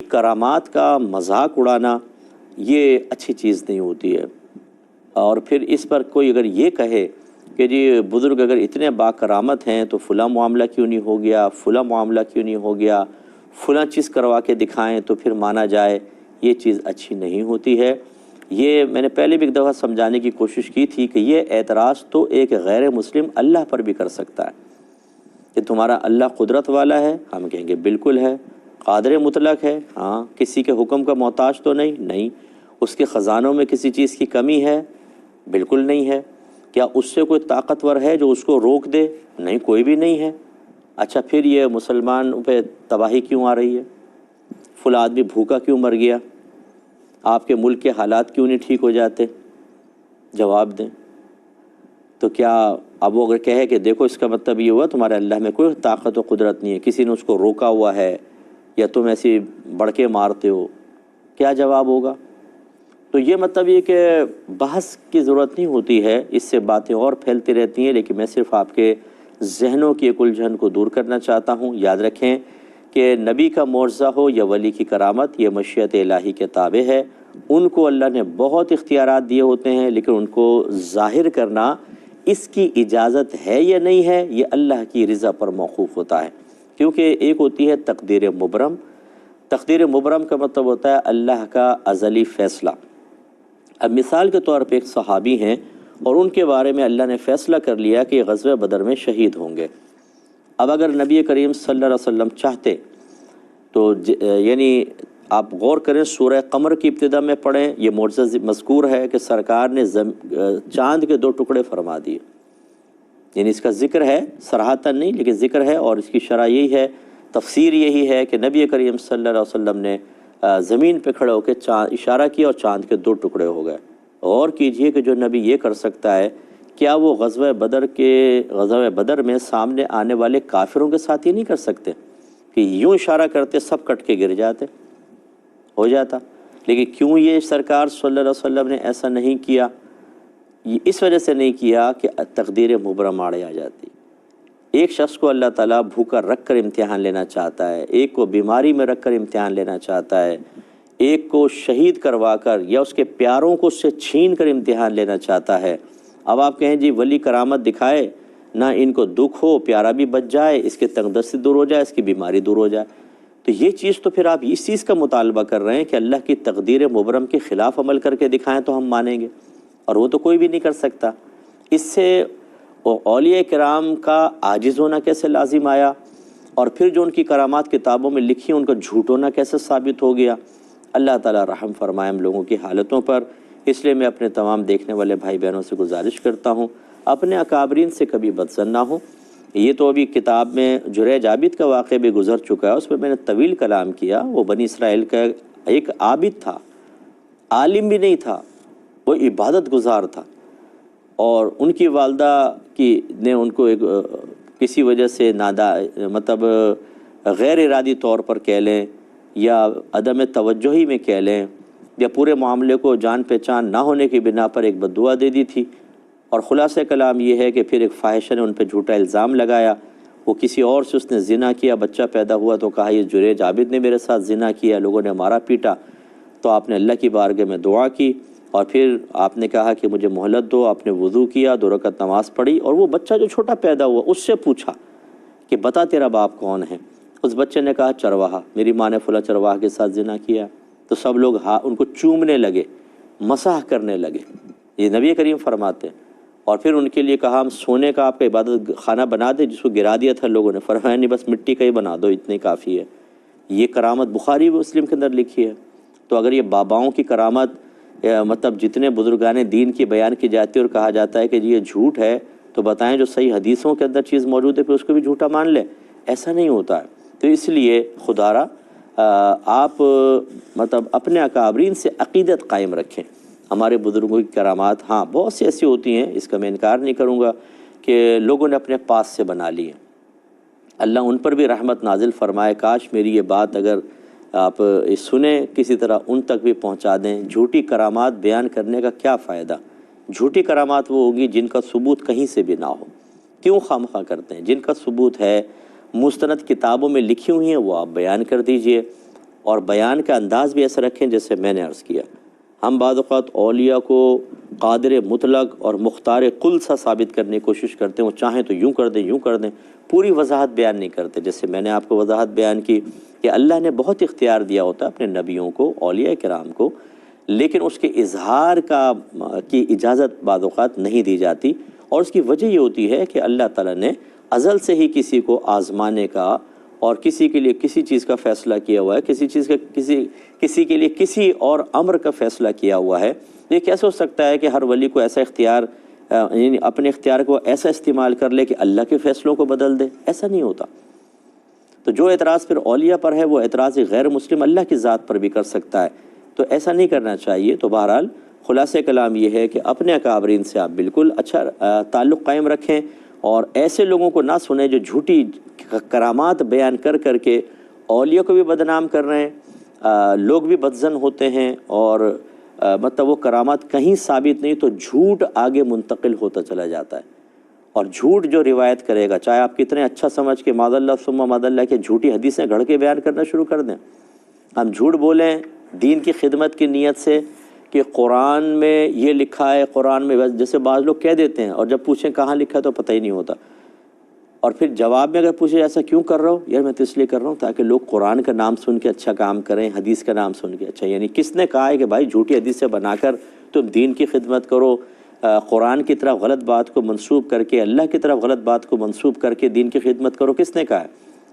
کرامات کا مذاق اڑانا یہ اچھی چیز نہیں ہوتی ہے۔ اور پھر اس پر کوئی اگر یہ کہے کہ جی بزرگ اگر اتنے با کرامت ہیں تو فلاں معاملہ کیوں نہیں ہو گیا، فلاں معاملہ کیوں نہیں ہو گیا، فلاں چیز کروا کے دکھائیں تو پھر مانا جائے، یہ چیز اچھی نہیں ہوتی ہے۔ یہ میں نے پہلے بھی ایک دفعہ سمجھانے کی کوشش کی تھی کہ یہ اعتراض تو ایک غیر مسلم اللہ پر بھی کر سکتا ہے کہ تمہارا اللہ قدرت والا ہے، ہم کہیں گے بالکل ہے۔ قادر مطلق ہے، ہاں۔ کسی کے حکم کا محتاج تو نہیں۔ اس کے خزانوں میں کسی چیز کی کمی ہے؟ بالکل نہیں ہے۔ کیا اس سے کوئی طاقتور ہے جو اس کو روک دے؟ نہیں، کوئی بھی نہیں ہے۔ اچھا پھر یہ مسلمان پہ تباہی کیوں آ رہی ہے؟ فلاں آدمی بھوکا کیوں مر گیا؟ آپ کے ملک کے حالات کیوں نہیں ٹھیک ہو جاتے؟ جواب دیں۔ تو کیا اب وہ اگر کہے کہ دیکھو اس کا مطلب یہ ہوا تمہارے اللہ میں کوئی طاقت و قدرت نہیں ہے، کسی نے اس کو روکا ہوا ہے، یا تم ایسی بڑکے مارتے ہو، کیا جواب ہوگا؟ تو یہ مطلب یہ کہ بحث کی ضرورت نہیں ہوتی ہے، اس سے باتیں اور پھیلتی رہتی ہیں، لیکن میں صرف آپ کے ذہنوں کی ایک الجھن کو دور کرنا چاہتا ہوں۔ یاد رکھیں کہ نبی کا معجزہ ہو یا ولی کی کرامت، یہ مشیت الہی کے تابع ہے۔ ان کو اللہ نے بہت اختیارات دیے ہوتے ہیں، لیکن ان کو ظاہر کرنا، اس کی اجازت ہے یا نہیں ہے، یہ اللہ کی رضا پر موقوف ہوتا ہے۔ کیونکہ ایک ہوتی ہے تقدیر مبرم۔ تقدیر مبرم کا مطلب ہوتا ہے اللہ کا ازلی فیصلہ۔ اب مثال کے طور پہ ایک صحابی ہیں اور ان کے بارے میں اللہ نے فیصلہ کر لیا کہ یہ غزوہ بدر میں شہید ہوں گے۔ اب اگر نبی کریم صلی اللہ علیہ وسلم چاہتے تو یعنی آپ غور کریں، سورہ قمر کی ابتدا میں پڑھیں، یہ معجزہ مذکور ہے کہ سرکار نے چاند کے 2 ٹکڑے فرما دیے۔ یعنی اس کا ذکر ہے، صراحتاً نہیں لیکن ذکر ہے، اور اس کی شرح یہی ہے، تفسیر یہی ہے کہ نبی کریم صلی اللہ علیہ وسلم نے زمین پہ کھڑے ہو کے اشارہ کیا اور چاند کے 2 ٹکڑے ہو گئے۔ غور کیجئے کہ جو نبی یہ کر سکتا ہے، کیا وہ غزوہ بدر میں سامنے آنے والے کافروں کے ساتھ یہ نہیں کر سکتے کہ یوں اشارہ کرتے سب کٹ کے گر جاتے؟ ہو جاتا۔ لیکن کیوں یہ سرکار صلی اللہ علیہ وسلم نے ایسا نہیں کیا؟ یہ اس وجہ سے نہیں کیا کہ تقدیر مبرم آڑے آ جاتی۔ ایک شخص کو اللہ تعالیٰ بھوکا رکھ کر امتحان لینا چاہتا ہے، ایک کو بیماری میں رکھ کر امتحان لینا چاہتا ہے، ایک کو شہید کروا کر یا اس کے پیاروں کو اس سے چھین کر امتحان لینا چاہتا ہے۔ اب آپ کہیں جی ولی کرامت دکھائے، نہ ان کو دکھ ہو، پیارا بھی بچ جائے، اس کے تنگ دستی دور ہو جائے، اس کی بیماری دور ہو جائے، تو یہ چیز تو پھر آپ اس چیز کا مطالبہ کر رہے ہیں کہ اللہ کی تقدیر مبرم کے خلاف عمل کر کے دکھائیں تو ہم مانیں گے، اور وہ تو کوئی بھی نہیں کر سکتا۔ اس سے اولیاء کرام کا عاجز ہونا کیسے لازم آیا، اور پھر جو ان کی کرامات کتابوں میں لکھی ان کا جھوٹ ہونا کیسے ثابت ہو گیا؟ اللہ تعالیٰ رحم فرمائے ہم لوگوں کی حالتوں پر۔ اس لیے میں اپنے تمام دیکھنے والے بھائی بہنوں سے گزارش کرتا ہوں، اپنے اکابرین سے کبھی بدظن نہ ہوں۔ یہ تو ابھی کتاب میں جریج عابد کا واقعہ بھی گزر چکا ہے، اس میں نے طویل کلام کیا۔ وہ بنی اسرائیل کا ایک عابد تھا، عالم بھی نہیں تھا، وہ عبادت گزار تھا، اور ان کی والدہ نے ان کو ایک کسی وجہ سے مطلب غیر ارادی طور پر کہہ لیں یا عدم توجہی میں کہہ لیں یا پورے معاملے کو جان پہچان نہ ہونے کی بنا پر ایک بددعا دے دی تھی، اور خلاصہ کلام یہ ہے کہ پھر ایک فاحشہ نے ان پہ جھوٹا الزام لگایا، وہ کسی اور سے اس نے زنا کیا، بچہ پیدا ہوا تو کہا یہ جریج عابد نے میرے ساتھ زنا کیا، لوگوں نے مارا پیٹا۔ تو آپ نے اللہ کی بارگاہ میں دعا کی، اور پھر آپ نے کہا کہ مجھے مہلت دو، آپ نے وضو کیا، 2 رکعت نماز پڑھی، اور وہ بچہ جو چھوٹا پیدا ہوا اس سے پوچھا کہ بتا تیرا باپ کون ہے؟ اس بچے نے کہا چرواہا، میری ماں نے فلاں چرواہا کے ساتھ زنا کیا۔ تو سب لوگ ان کو چومنے لگے، مسح کرنے لگے، یہ نبی کریم فرماتے ہیں۔ اور پھر ان کے لیے کہا ہم سونے کا آپ کا عبادت خانہ بنا دیں، جس کو گرا دیا تھا لوگوں نے، فرمایا نہیں بس مٹی کا ہی بنا دو، اتنی کافی ہے۔ یہ کرامت بخاری مسلم کے اندر لکھی ہے۔ تو اگر یہ باباؤں کی کرامت مطلب جتنے بزرگان دین کی بیان کی جاتی ہے اور کہا جاتا ہے کہ جی یہ جھوٹ ہے، تو بتائیں جو صحیح حدیثوں کے اندر چیز موجود ہے پھر اس کو بھی جھوٹا مان لیں؟ ایسا نہیں ہوتا ہے۔ تو اس لیے خدا را آپ مطلب اپنے اکابرین سے عقیدت قائم رکھیں۔ ہمارے بزرگوں کی کرامات ہاں بہت سی ایسی ہوتی ہیں، اس کا میں انکار نہیں کروں گا، کہ لوگوں نے اپنے پاس سے بنا لی ہیں۔ اللہ ان پر بھی رحمت نازل فرمائے، کاش میری یہ بات اگر آپ سنیں کسی طرح ان تک بھی پہنچا دیں۔ جھوٹی کرامات بیان کرنے کا کیا فائدہ؟ جھوٹی کرامات وہ ہوگی جن کا ثبوت کہیں سے بھی نہ ہو۔ کیوں خواہ کرتے ہیں؟ جن کا ثبوت ہے، مستند کتابوں میں لکھی ہوئی ہیں، وہ آپ بیان کر دیجئے، اور بیان کا انداز بھی ایسا رکھیں جیسے میں نے عرض کیا۔ ہم بعض اوقات اولیاء کو قادر مطلق اور مختار کل سا ثابت کرنے کی کوشش کرتے ہیں، وہ چاہیں تو یوں کر دیں یوں کر دیں، پوری وضاحت بیان نہیں کرتے۔ جیسے میں نے آپ کو وضاحت بیان کی کہ اللہ نے بہت اختیار دیا ہوتا ہے اپنے نبیوں کو، اولیاء کرام کو، لیکن اس کے اظہار کی اجازت بعض اوقات نہیں دی جاتی، اور اس کی وجہ یہ ہوتی ہے کہ اللہ تعالیٰ نے ازل سے ہی کسی کو آزمانے کا اور کسی کے لیے کسی چیز کا فیصلہ کیا ہوا ہے، کسی کے لیے کسی اور امر کا فیصلہ کیا ہوا ہے۔ یہ کیسے ہو سکتا ہے کہ ہر ولی کو ایسا اختیار، یعنی اپنے اختیار کو ایسا استعمال کر لے کہ اللہ کے فیصلوں کو بدل دے؟ ایسا نہیں ہوتا۔ تو جو اعتراض پھر اولیاء پر ہے وہ اعتراض غیر مسلم اللہ کی ذات پر بھی کر سکتا ہے، تو ایسا نہیں کرنا چاہیے۔ تو بہرحال خلاصہ کلام یہ ہے کہ اپنے اکابرین سے آپ بالکل اچھا تعلق قائم رکھیں، اور ایسے لوگوں کو نہ سنیں جو جھوٹی کرامات بیان کر کر کے اولیاء کو بھی بدنام کر رہے ہیں، لوگ بھی بدظن ہوتے ہیں، اور مطلب وہ کرامات کہیں ثابت نہیں تو جھوٹ آگے منتقل ہوتا چلا جاتا ہے، اور جھوٹ جو روایت کرے گا، چاہے آپ کتنے اچھا سمجھ کے معاذ اللہ ثم معاذ اللہ کے جھوٹی حدیثیں گھڑ کے بیان کرنا شروع کر دیں، ہم جھوٹ بولیں دین کی خدمت کی نیت سے کہ قرآن میں یہ لکھا ہے، قرآن میں جیسے بعض لوگ کہہ دیتے ہیں، اور جب پوچھیں کہاں لکھا ہے تو پتہ ہی نہیں ہوتا، اور پھر جواب میں اگر پوچھے ایسا کیوں کر رہا ہو، یار میں تو اس لیے کر رہا ہوں تاکہ لوگ قرآن کا نام سن کے اچھا کام کریں، حدیث کا نام سن کے اچھا، یعنی کس نے کہا ہے کہ بھائی جھوٹی حدیث سے بنا کر تم دین کی خدمت کرو، قرآن کی طرف غلط بات کو منسوب کر کے، اللہ کی طرف غلط بات کو منسوب کر کے دین کی خدمت کرو؟ کس نے کہا ہے؟